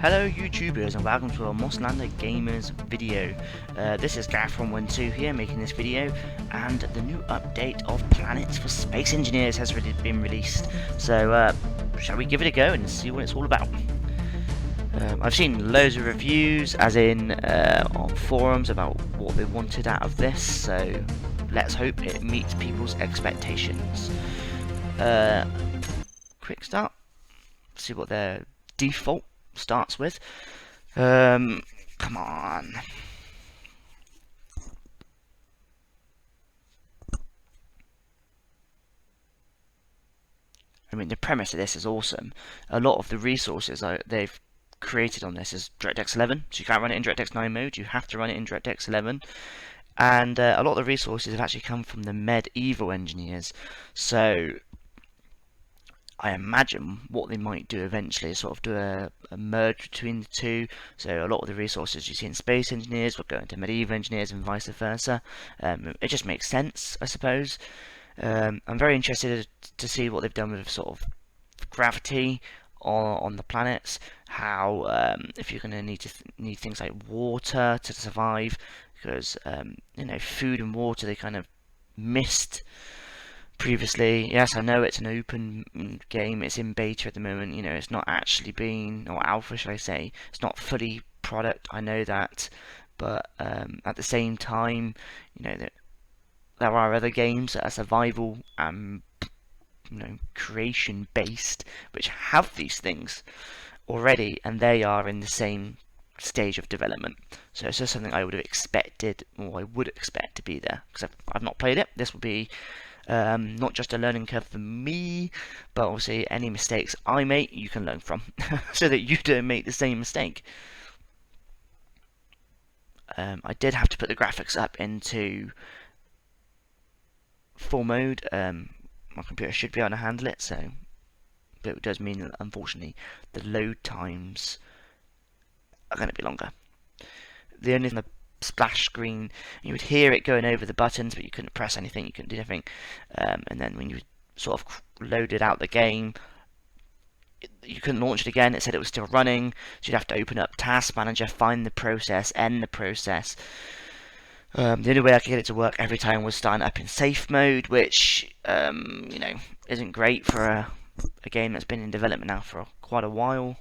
Hello YouTubers and welcome to a Mosslander Gamers video. This is Gaff112 here making this video, and the new update of Planets for Space Engineers has been released. So shall we give it a go and see what it's all about? I've seen loads of reviews, as in on forums, about what they wanted out of this, so let's hope it meets people's expectations. Quick start, see what their default starts with. Come on. I mean, the premise of this is awesome. A lot of the resources they've created on this is DirectX 11, so you can't run it in DirectX 9 mode, you have to run it in DirectX 11. And a lot of the resources have actually come from the medieval engineers, so I imagine what they might do eventually is sort of do a merge between the two. So a lot of the resources you see in space engineers will go into medieval engineers and vice versa. It just makes sense, I suppose. I'm very interested to see what they've done with sort of gravity on the planets. How if you're going to need things like water to survive, because you know, food and water they kind of missed previously. Yes, I know it's an open game, it's in beta at the moment, you know, it's not actually been, or alpha should I say, it's not fully product, I know that, but at the same time, you know, there are other games that are survival and you know, creation based, which have these things already, and they are in the same stage of development. So it's just something I would have expected, or I would expect to be there, because I've not played it. This will be not just a learning curve for me, but obviously any mistakes I make you can learn from, so that you don't make the same mistake. I did have to put the graphics up into full mode. My computer should be able to handle it, so, but it does mean that unfortunately the load times are going to be longer. The only thing, the splash screen, you would hear it going over the buttons, but you couldn't press anything, you couldn't do anything. And then when you sort of loaded out the game, you couldn't launch it again. It said it was still running, so you'd have to open up Task Manager, find the process, end the process. The only way I could get it to work every time was starting up in safe mode, which you know, isn't great for a game that's been in development now for quite a while.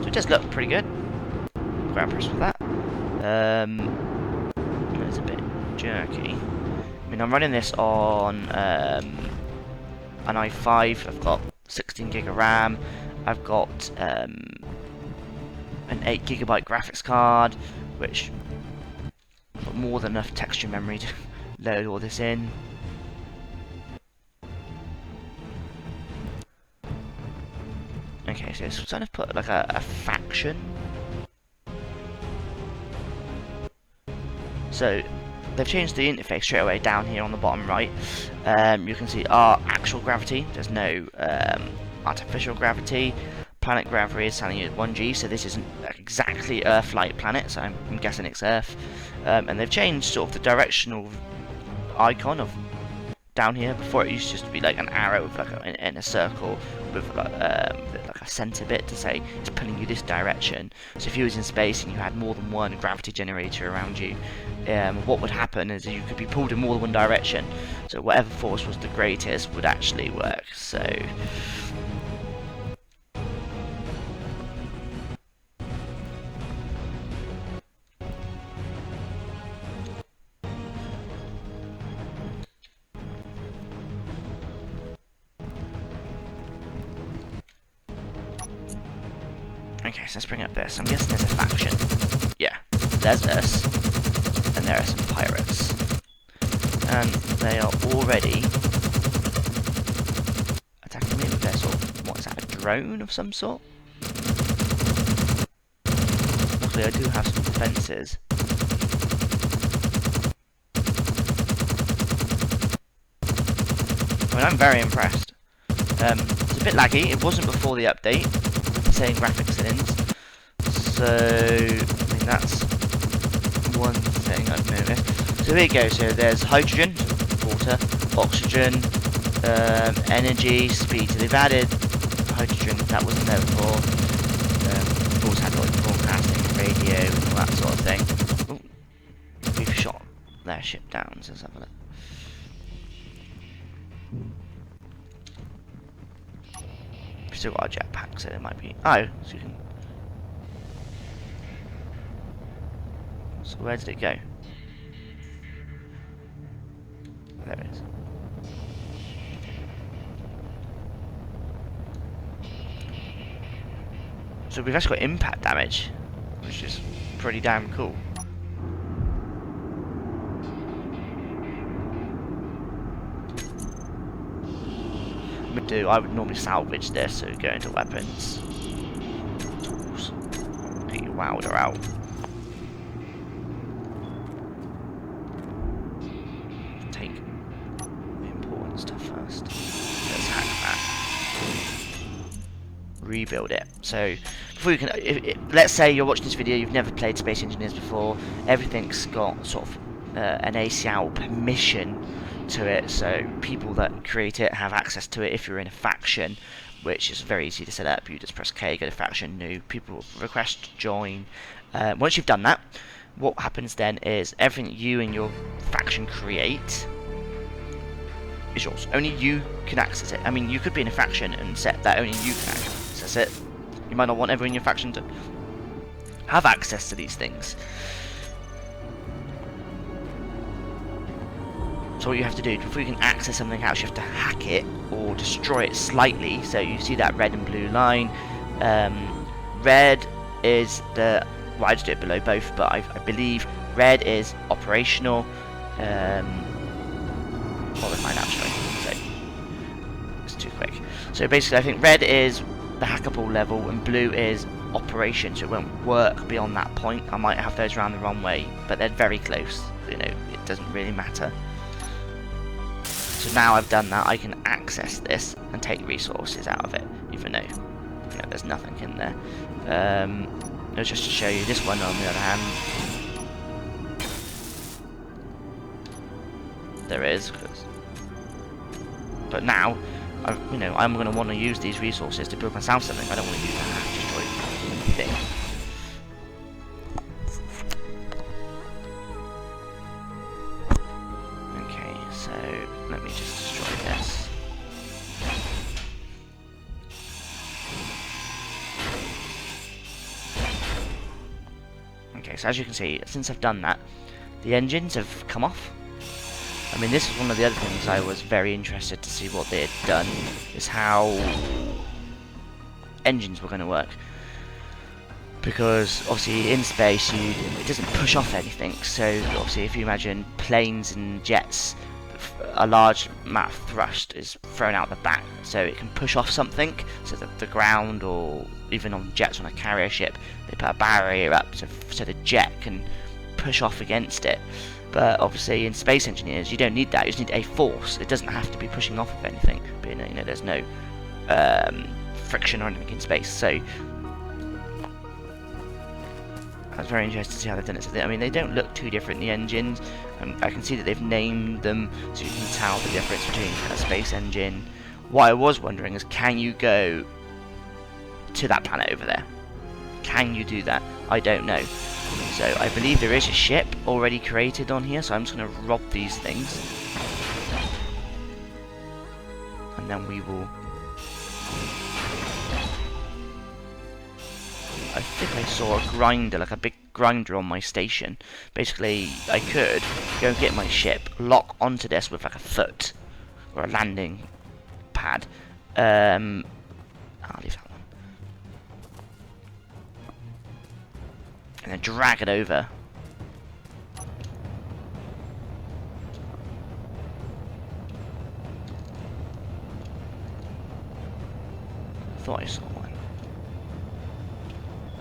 It does look pretty good. Quite impressed with that. It's a bit jerky. I mean, I'm running this on an i5. I've got 16 gig of RAM. I've got an 8 GB graphics card, which I've got more than enough texture memory to load all this in. Okay, so it's kind of put like a faction. So they've changed the interface straight away down here on the bottom right. You can see our actual gravity. There's no artificial gravity. Planet gravity is telling you at 1G, so this isn't exactly Earth-like planet, so I'm guessing it's Earth. And they've changed sort of the directional icon of down here. Before it used to just be like an arrow with like in a circle with like a center bit to say it's pulling you this direction. So if you was in space and you had more than one gravity generator around you, what would happen is you could be pulled in more than one direction. So whatever force was the greatest would actually work. So okay, so let's bring up this. I'm guessing there's a faction. Yeah, there's us, and there are some pirates. And they are already attacking me with their sort of, what is that, a drone of some sort? Luckily I do have some defences. I mean, I'm very impressed. It's a bit laggy, it wasn't before the update, with the same graphics settings. So, I mean, that's one thing I've noticed. So here you go. So there's hydrogen, water, oxygen, energy, speed. So they've added hydrogen that wasn't there before. We've also had like broadcasting, radio, and all that sort of thing. Ooh, we've shot their ship down. So let's have a look. We've still got a jetpack, so there might be. Oh, so you can. So where did it go? There it is. So we've actually got impact damage, which is pretty damn cool. I would normally salvage this, so go into weapons, tools, get your welder out. Take the important stuff first. Let's hack that. Rebuild it. So before you can, let's say you're watching this video, you've never played Space Engineers before. Everything's got sort of an ACL permission to it, so people that create it have access to it if you're in a faction, which is very easy to set up. You just press K, go to faction, new, people request to join. Once you've done that, what happens then is everything you and your faction create is yours. Only you can access it. I mean, you could be in a faction and set that only you can access it. You might not want everyone in your faction to have access to these things. So what you have to do, before you can access something else, you have to hack it or destroy it slightly. So you see that red and blue line. Red is the... well, I just do it below both, but I believe red is operational. What we find out, sorry. So, it's too quick. So basically I think red is the hackable level and blue is operation, so it won't work beyond that point. I might have those around the wrong way, but they're very close. You know, it doesn't really matter. So now I've done that, I can access this and take resources out of it, even though, you know, there's nothing in there. Just to show you this one, on the other hand, there is. But now, you know, I'm going to want to use these resources to build myself something. I don't want to use that to destroy anything. So let me just destroy this. Okay, so as you can see, since I've done that, the engines have come off. I mean, this is one of the other things I was very interested to see what they had done, is how engines were going to work. Because obviously in space it doesn't push off anything, so obviously if you imagine planes and jets, a large amount of thrust is thrown out the back, so it can push off something, so that the ground, or even on jets on a carrier ship, they put a barrier up so the jet can push off against it. But obviously in Space Engineers you don't need that, you just need a force. It doesn't have to be pushing off of anything, but you know there's no friction or anything in space, so I was very interested to see how they've done it. So I mean, they don't look too different, the engines. I can see that they've named them, so you can tell the difference between a space engine. What I was wondering is, can you go to that planet over there? Can you do that? I don't know. So I believe there is a ship already created on here, so I'm just going to rob these things. And then we will... I think I saw a grinder, like a big grinder on my station. Basically, I could go and get my ship, lock onto this with like a foot, or a landing pad. I'll leave that one. And then drag it over. I thought I saw one.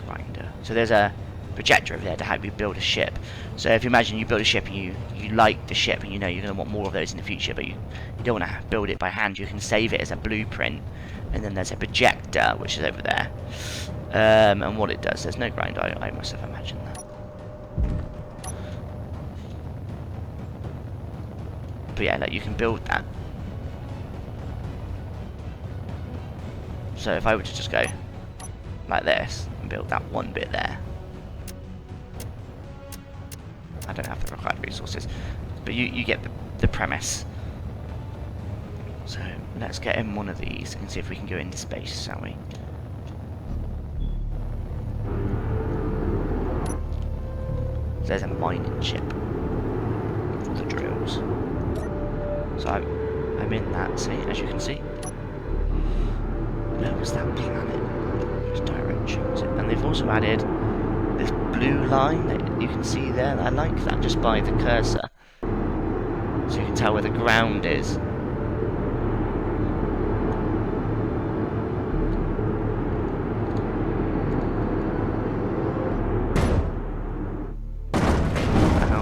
Grinder. So there's a projector over there to help you build a ship. So if you imagine you build a ship and you like the ship and you know you're going to want more of those in the future, but you don't want to build it by hand, you can save it as a blueprint. And then there's a projector which is over there, and what it does, there's no grinder, I must have imagined that. But yeah, like, you can build that. So if I were to just go like this and build that one bit there, I don't have the required resources, but you get the premise. So let's get in one of these and see if we can go into space, shall we? So there's a mining ship for the drills. So I'm in that, see, as you can see. Where was that planet? Which direction was it? And they've also added this blue line that you can see there. I like that, just by the cursor. So you can tell where the ground is.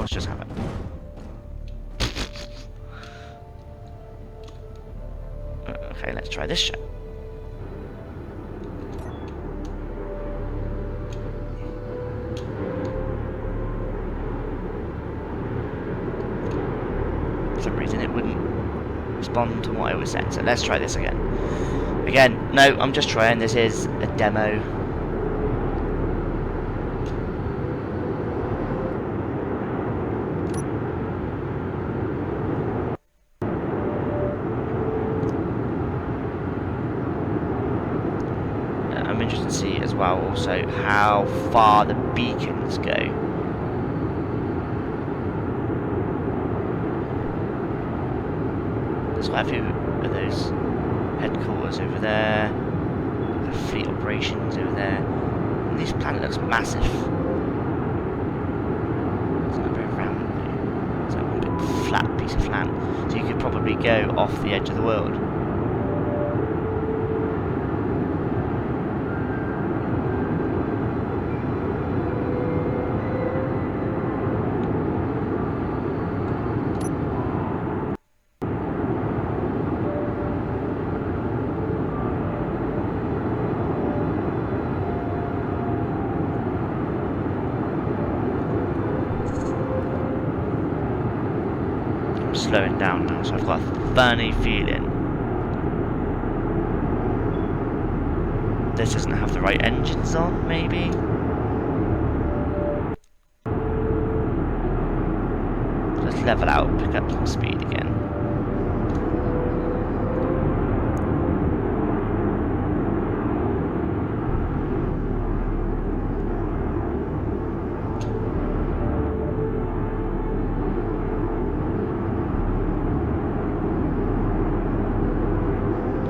Just have it. Okay, let's try this ship. For some reason it wouldn't respond to what I was saying, so let's try this again. Again, no, I'm just trying, this is a demo. I'm interested to see as well also how far the beacons go. There's quite a few of those headquarters over there, the fleet operations over there, and this planet looks massive. It's not very round though. It's like one big flat piece of land, so you could probably go off the edge of the world. Slowing down now, so I've got a funny feeling this doesn't have the right engines on, maybe? Let's level out, pick up some speed again.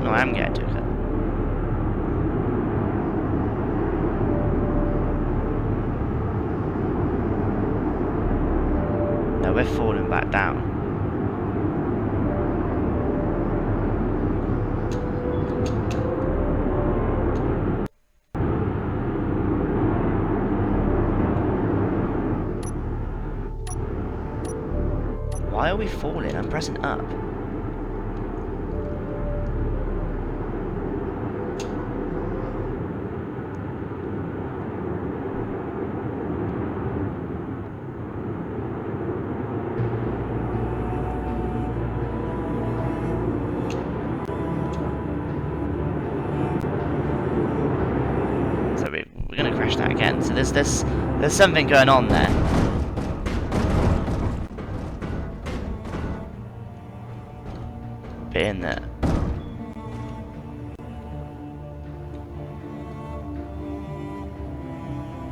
No, I am getting to it. No, we're falling back down. Why are we falling? I'm pressing up. We're gonna crash that again. So there's something going on there. Bit in there.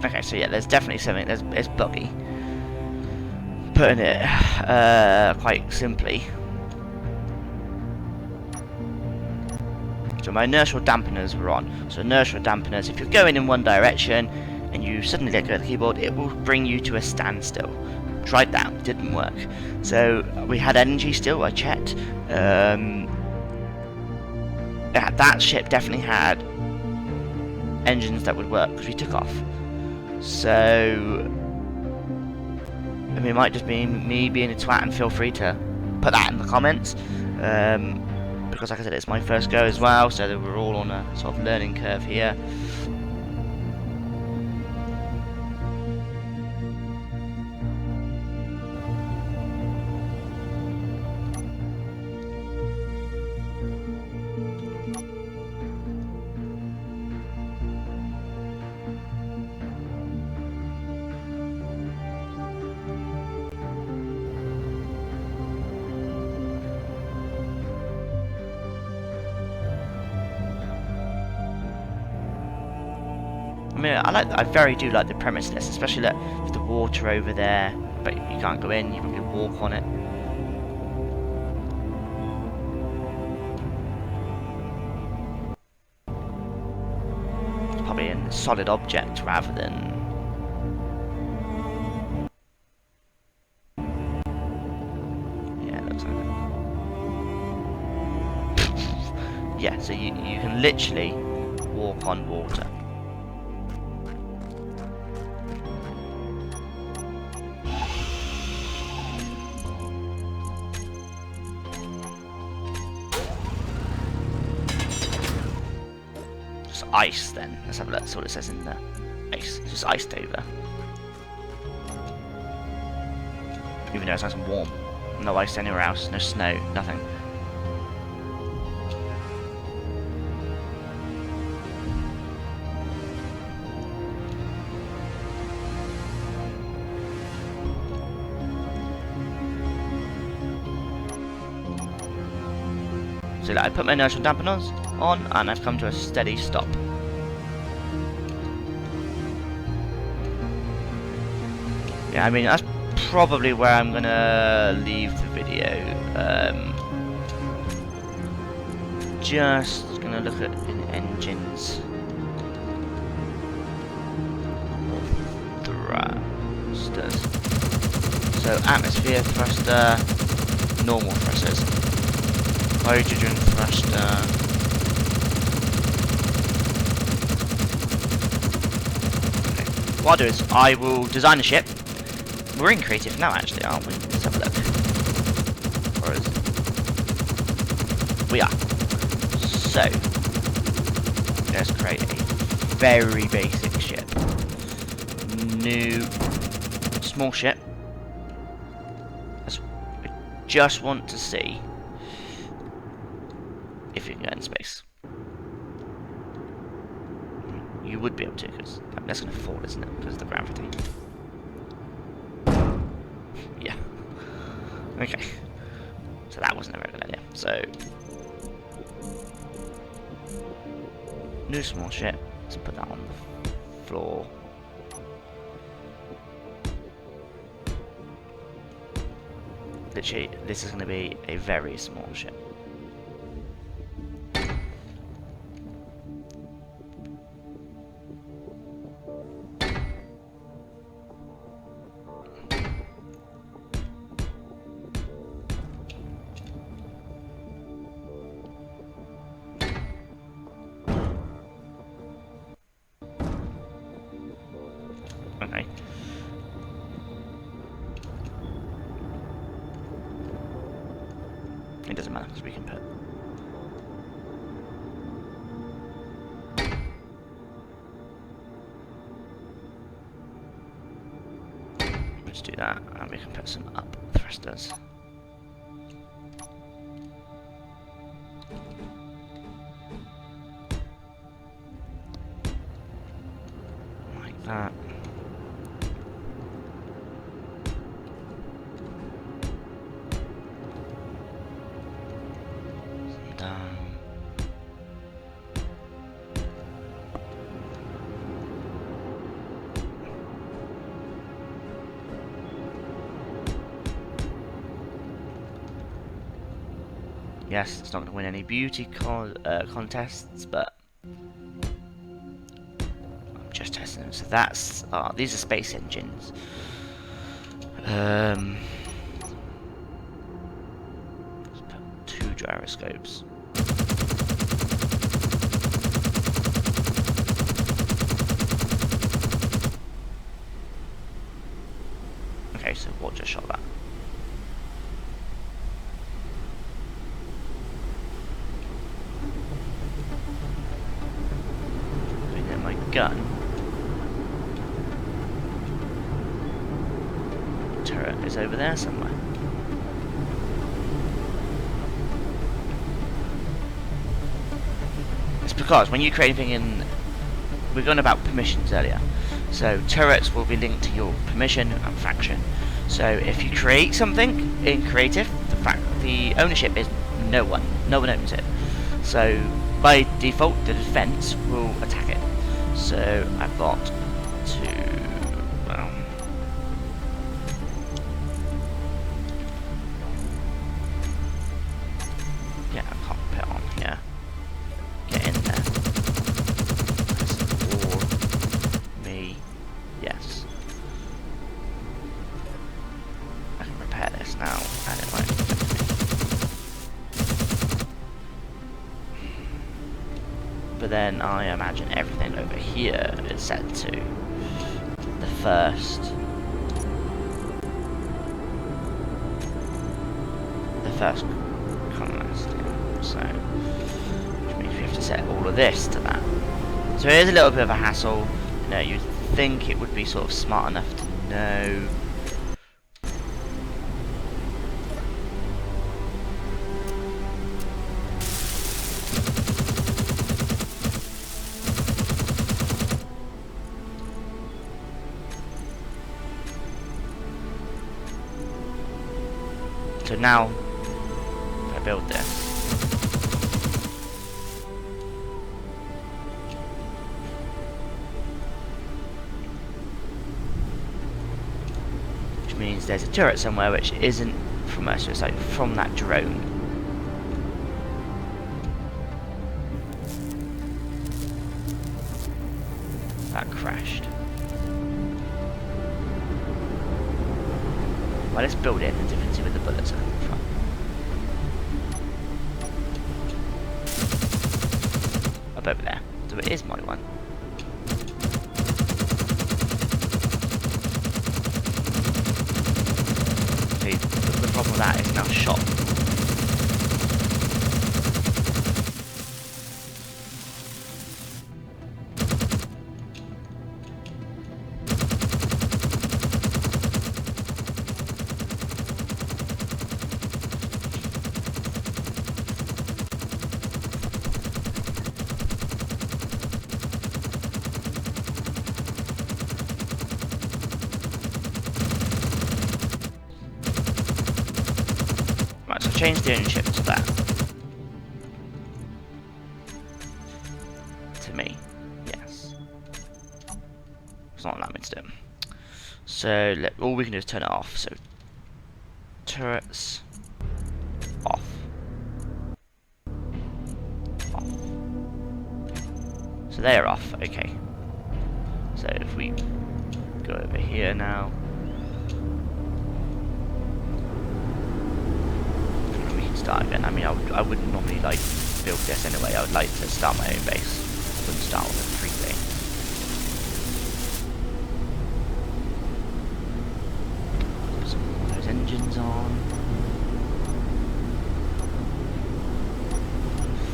Okay, so yeah, there's definitely something. It's buggy. Putting it quite simply. So my inertial dampeners were on. So inertial dampeners, if you're going in one direction and you suddenly let go of the keyboard, it will bring you to a standstill. Tried that, didn't work. So we had energy still, I checked. That ship definitely had engines that would work because we took off. So I mean, it might just be me being a twat, and feel free to put that in the comments. Because like I said, it's my first go as well, so that we're all on a sort of learning curve here. I mean, I very do like the premise of this, especially like with the water over there, but you can't go in. You can really walk on it. It's probably a solid object rather than. Yeah, it looks like it. Yeah, so you can literally walk on water. Ice then. Let's have a look. That's what it says in there. Ice. It's just iced over. Even though it's nice and warm. No ice anywhere else. No snow. Nothing. So I put my inertial dampeners on and I've come to a steady stop. Yeah, I mean that's probably where I'm gonna leave the video. Just gonna look at engines. Thrusters. So atmosphere thruster, normal thrusters. Hydrogen thruster. Okay. What I'll do is I will design a ship. We're in creative now actually, aren't we? Let's have a look. Or is it? We are. So let's create a very basic ship. New small ship. I just want to see if you can go in space. You would be able to, because that's going to fall, isn't it? Because of the gravity. Yeah. Okay. So that wasn't a very good idea. So, new small ship. Let's put that on the floor. Literally, this is going to be a very small ship. Okay. It doesn't matter because we can put. Let's do that, and we can put some up thrusters. Like that. Down. Yes, it's not going to win any beauty contests, but I'm just testing them. So that's these are space engines. Let's put 2 gyroscopes. Okay, so what just shot that? Gun. Turret is over there somewhere. It's because when you create anything in, we're going about permissions earlier. So turrets will be linked to your permission and faction. So if you create something in creative, the ownership is no one owns it. So by default, the defense will attack it. So I've got to, well, get a cockpit on here. Get in there. That's all me. Yes. I can repair this now, and it won't affect me. But then I imagine everything over here is set to the first colonist. Yeah. So, which means we have to set all of this to that. So it is a little bit of a hassle. You know, you'd think it would be sort of smart enough to know. So now, if I build this, which means there's a turret somewhere which isn't from us, so it's like from that drone. That crashed. Well, let's build it and see where the bullets are coming from. Up over there. So it is my one. See, the problem with that is now shot. Right, so change the ownership to that. To me. Yes. It's not allowing me to do it. So all we can do is turn it off. So turrets off. Off. So they are off, okay. So if we go over here now, we can start again. I mean, I wouldn't normally like build this anyway. I would like to start my own base. I wouldn't start with a free base. Put some more of those engines on.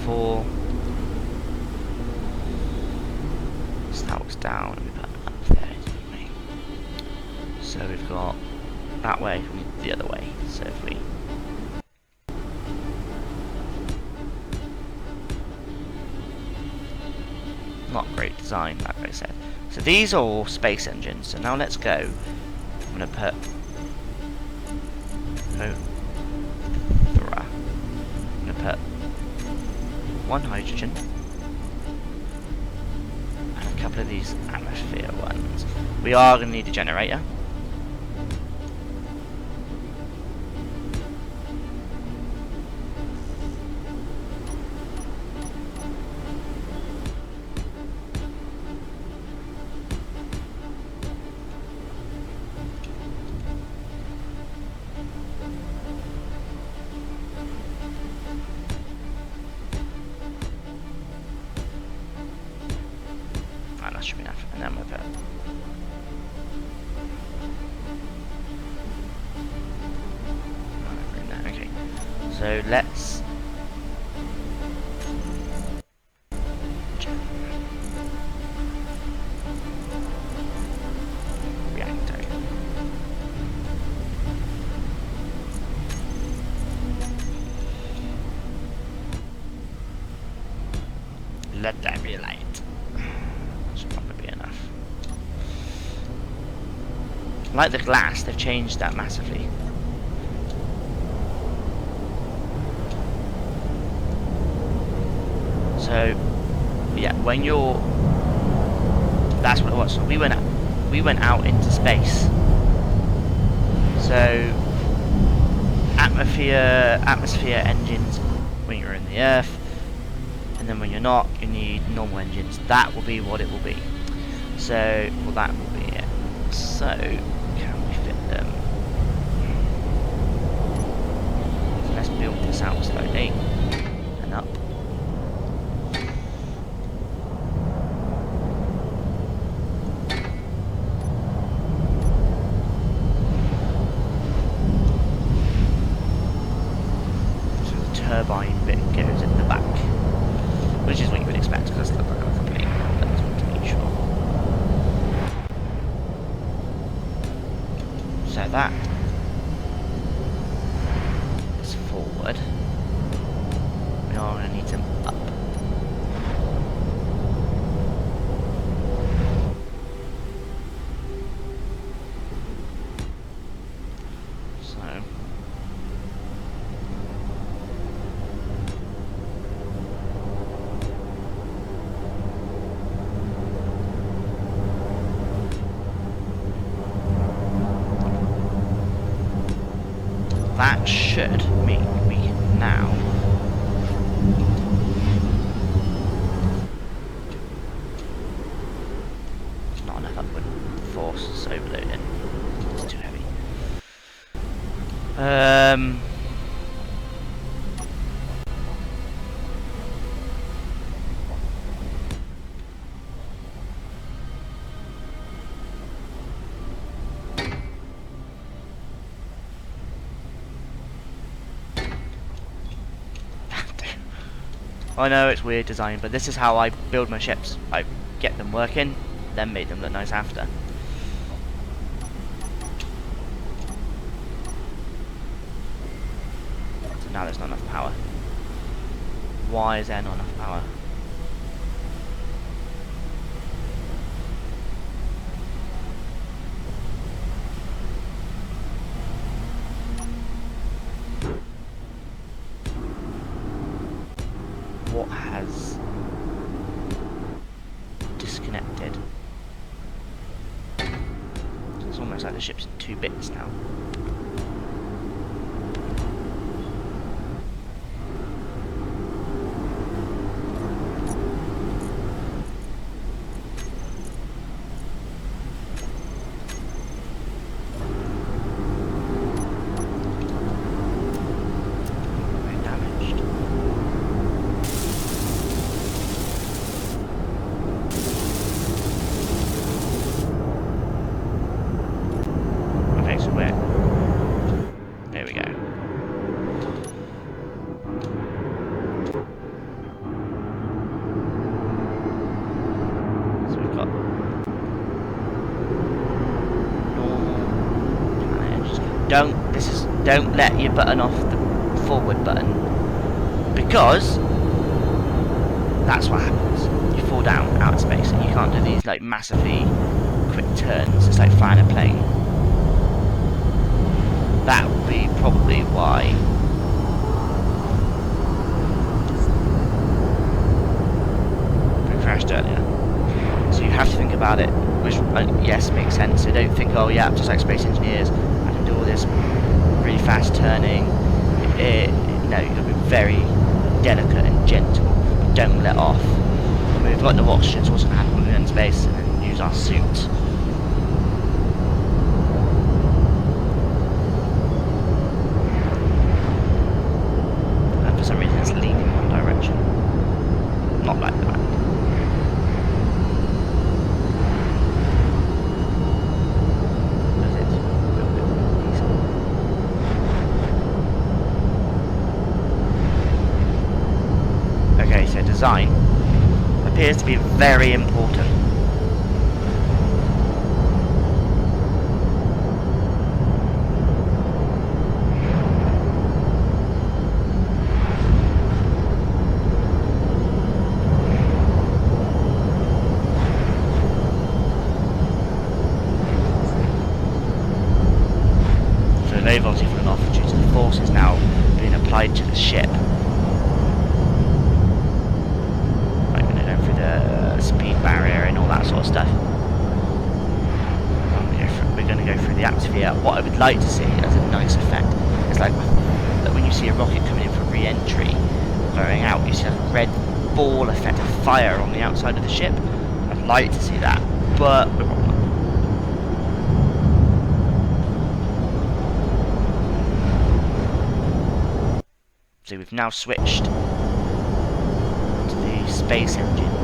4. So that was down, and we put it up there, didn't we? So we've got that way and the other way. So if we not great design, like I said. So these are all space engines. So now let's go. I'm gonna put I'm gonna put 1 hydrogen and a couple of these atmosphere ones. We are gonna need a generator. That should be enough, and then we'll put okay. So let's reactor. Let that be light. Like the glass, they've changed that massively. So, yeah, when you're That's what it was. So we went out into space. So atmosphere engines when you're in the Earth, and then when you're not, you need normal engines. That will be what it will be. So, well, that will be it. So, can we fit them? So let's build this out slowly and up. Turbine bit goes at the back, which is what you would expect because it's like a complete model. I just want to make sure. So that is forward. We are going to need them up. So. That should mean we can now there's not enough upward force, it's overloaded. It's too heavy. I know it's weird design, but this is how I build my ships. I get them working, then make them look nice after. So now there's not enough power. Why is there not enough power? What has disconnected? It's almost like the ship's in 2 bits now. There we go. So we've got normal planet. Don't let your button off the forward button, because that's what happens. You fall down out of space and you can't do these like massively quick turns. It's like flying a plane. That would be probably why we crashed earlier. So you have to think about it, which yes, makes sense. So don't think, oh yeah, I'm just like space engineers, I can do all this really fast turning. No, you've got to be very delicate and gentle. Don't let off. And we've got no oxygen source and handle in space, and then use our suit. For some reason it's leaning in one direction, not like that. Okay, so design appears to be very important. They've obviously fallen off due to the forces now being applied to the ship. Right, we're going to go through the speed barrier in atmosphere, what I would like to see as a nice effect is like when you see a rocket coming in for re-entry, going out, you see like a red ball effect of fire on the outside of the ship. I'd like to see that, but we're probably not. So we've now switched to the space engines.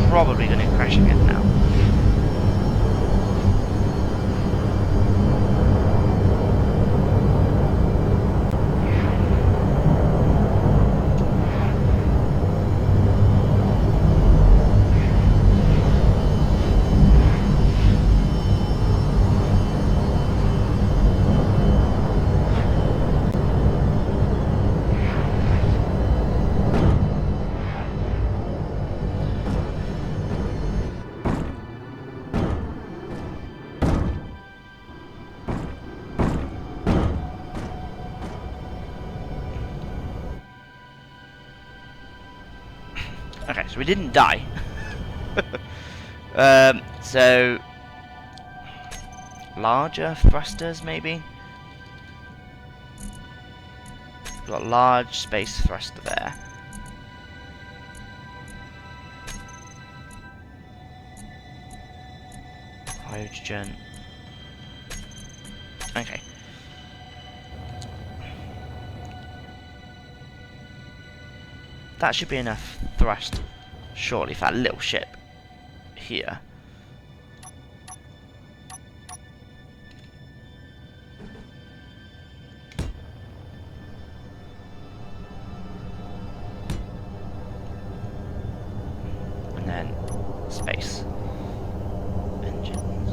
Probably going to crash again now. Okay, so we didn't die. So larger thrusters, maybe. We've got large space thruster there. Hydrogen. Okay. That should be enough thrust, surely, for that little ship here. And then space engines.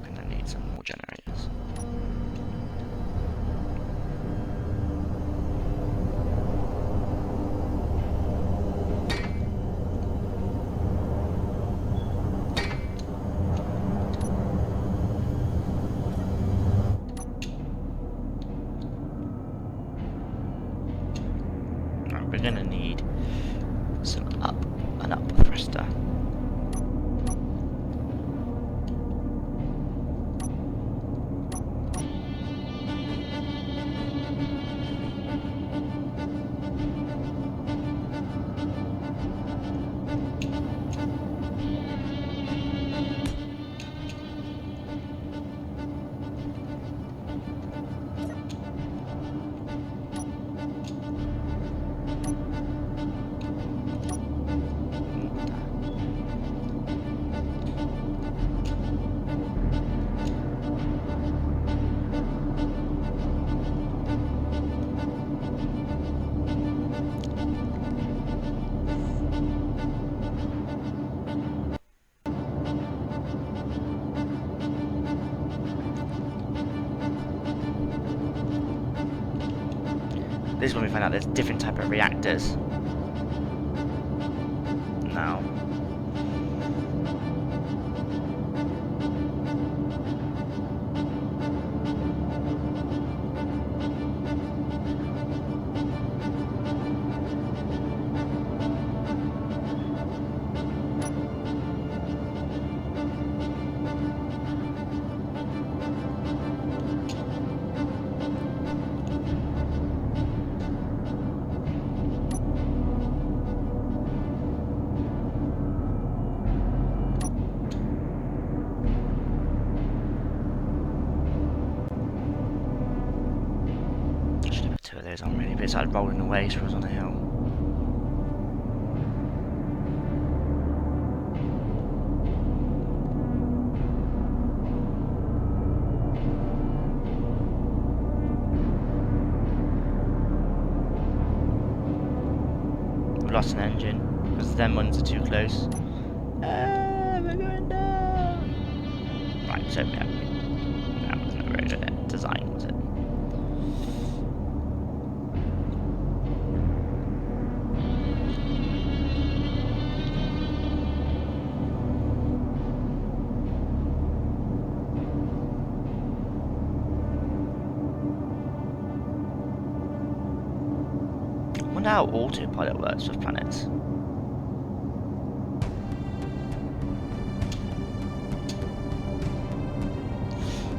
And I need some more generators. this is when we find out there's different type of reactors. Now. Two of those on really, but it started rolling away so I was on a hill. We've lost an engine because them ones are too close. We're going down. Right, so yeah, that wasn't a very good design, was it? I wonder how autopilot works with planets.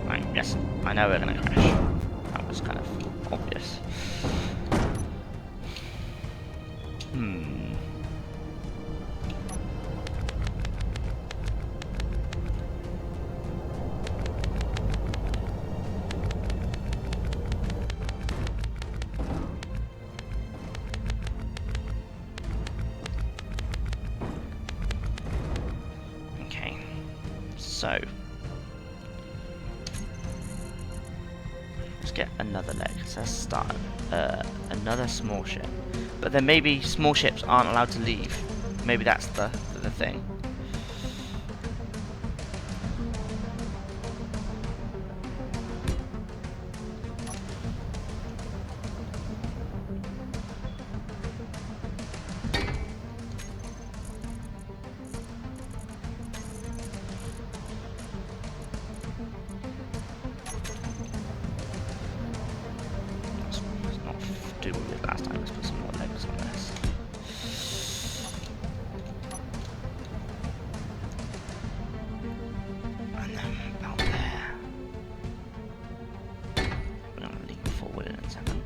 Right, yes, I know we're gonna crash. That was kind of obvious. So, let's get another leg. So let's start another small ship. But then maybe small ships aren't allowed to leave. Maybe that's the thing. Do what we did last time. Let's put some more legs on this. And then about there. We're going to lean forward in a second.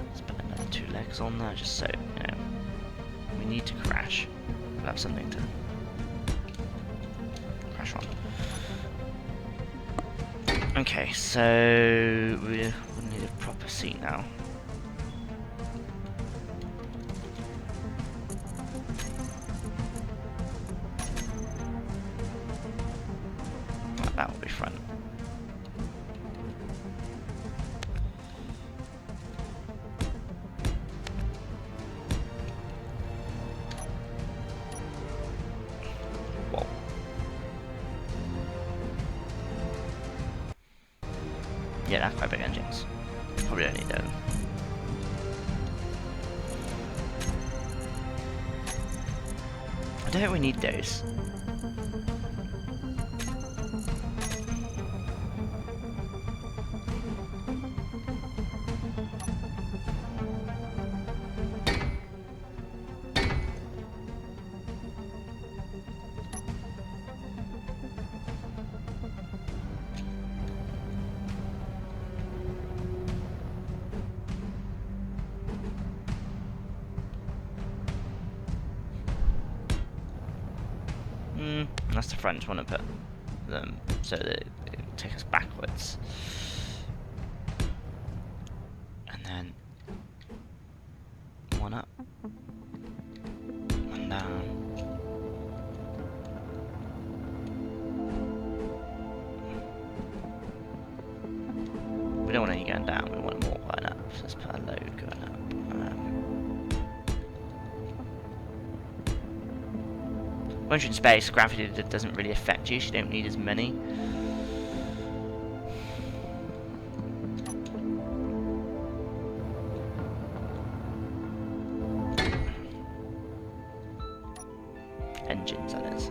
Let's put another 2 legs on there just so, you know, we need to crash. We'll have something to crash on. Okay, so we need a proper seat now. That will be front. Whoa. Yeah, that's quite big engines. Probably don't need them. I don't think we need those. That's the front. Want to put them so that it will take us backwards, and then one up, one down. We don't want any going down. We want more going up. So let's put a load going up. Once you're in space, gravity doesn't really affect you, so you don't need as many. planets.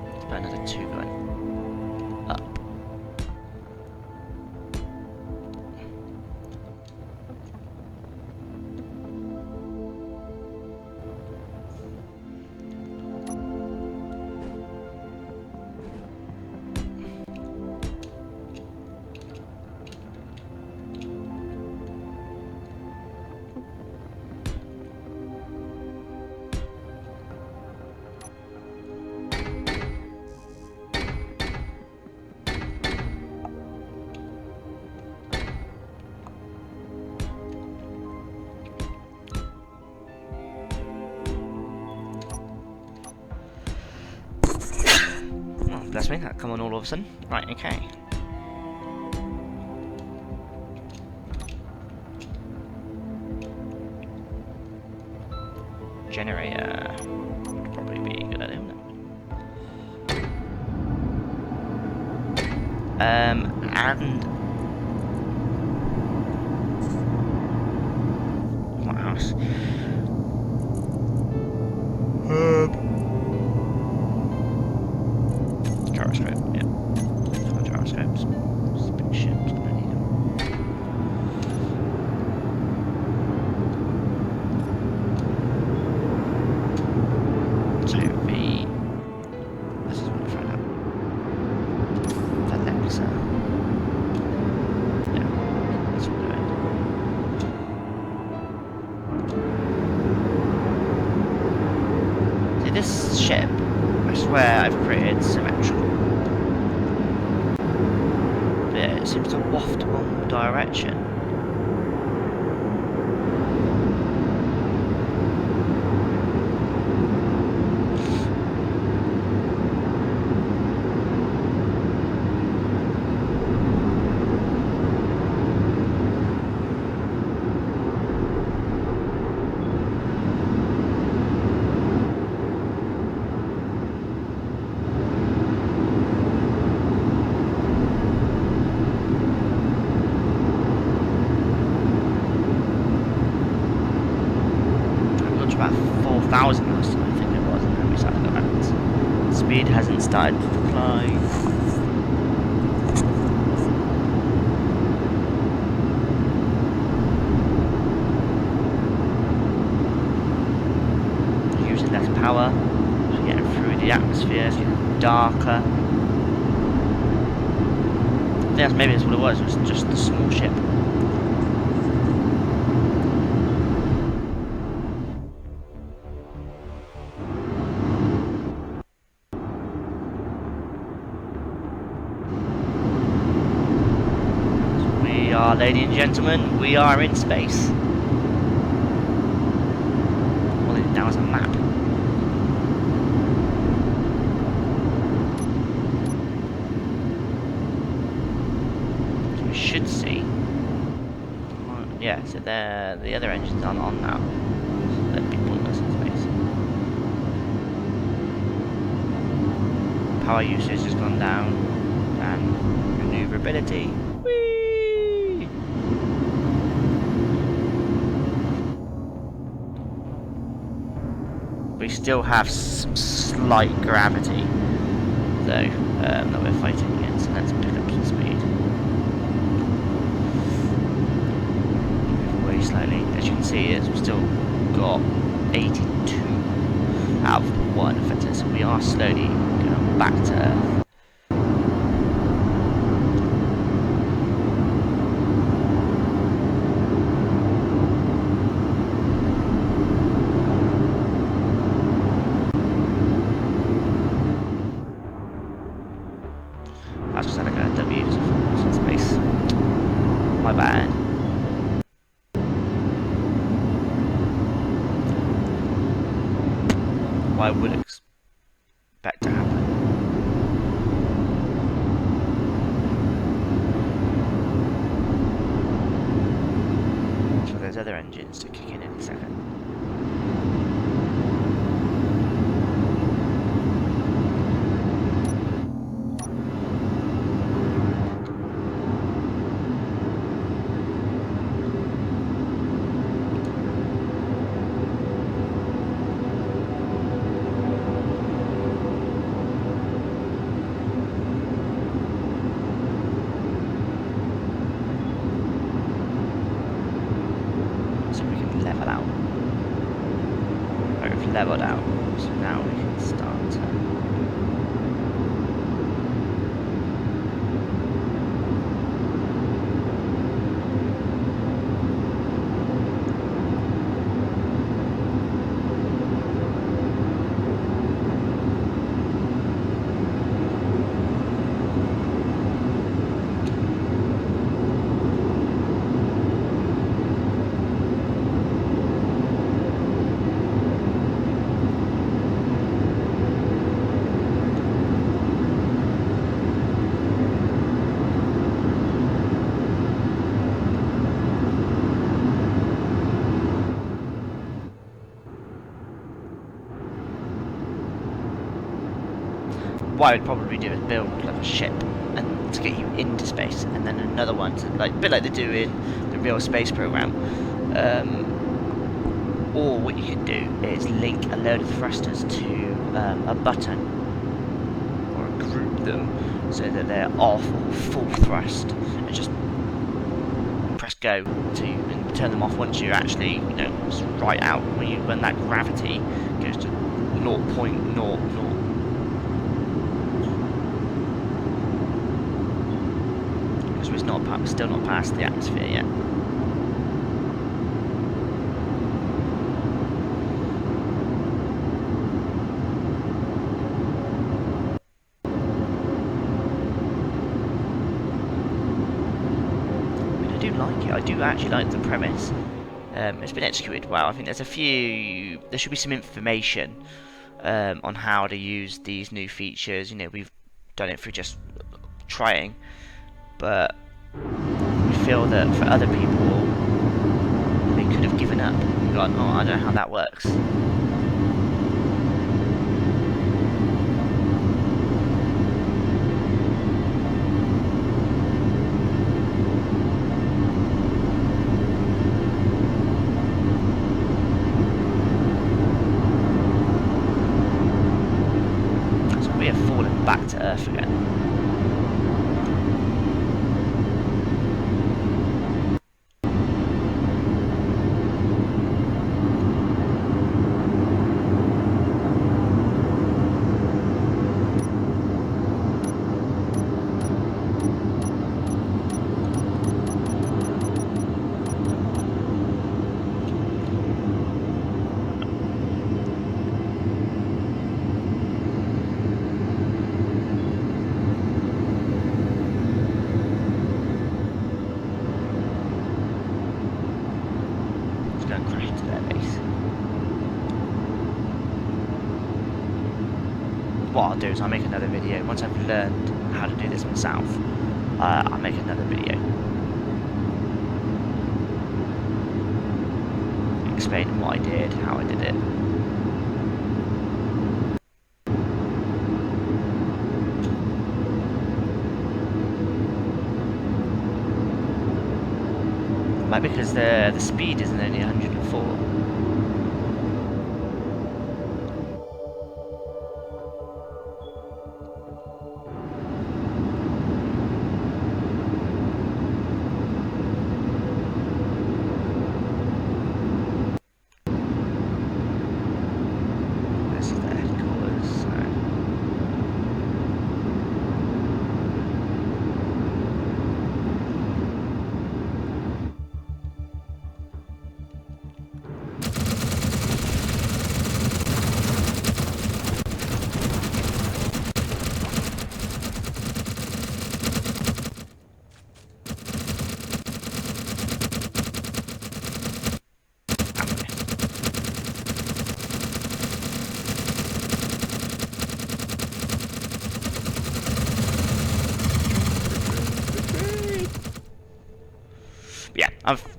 Let's put another 2 going up. Bless me, that come on all of a sudden. Right, okay. Generator would probably be a good idea, wouldn't it? And what else? Gyroscope, yeah. For gyroscopes. Spaceships, gonna need them. So this is what we find out. The Alexa. Yeah, that's what we're doing. See, this ship, I swear I've created symmetrical. But yeah, it seems to waft one direction. About 4,000 last time, I think it was, and then we started to go backwards. Speed hasn't started to decline. Using less power, so getting through the atmosphere, it's getting darker. I think maybe that's what it was just the small ship. Ladies and gentlemen, we are in space. Well, now is a map. So we should see. Yeah, so the other engine's on now. So they'll be pulling us in space. Power usage has gone down, and maneuverability. We still have some slight gravity, though, that we're fighting against, so let's pick up some speed. Move away slightly. As you can see, we've still got 82 out of 1 effective, so we are slowly going back to Earth. That's just like a W in space. My bad. Why would expect to happen? those other engines to kick in any second. Leveled out, so now we can start what I would probably do is build like a ship and to get you into space, and then another one to, like, a bit like they do in the real space program. Or what you can do is link a load of thrusters to a button, or group them so that they're off or full thrust, and just press go to and turn them off once you're actually, you know, right out when that gravity goes to 0.00. It's not still not past the atmosphere yet. I do like it. I do actually like the premise. It's been executed well. I think there should be some information on how to use these new features. You know, we've done it through just trying, but we feel that for other people, they could have given up and gone, oh, I don't know how that works. So we have fallen back to Earth again. What I'll do is I'll make another video. Once I've learned how to do this myself, I'll make another video explaining what I did, how I did it. Like, because the speed isn't only 104.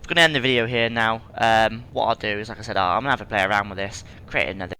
going to end the video here now. What I'll do is, like I said, I'm going to have to play around with this, create another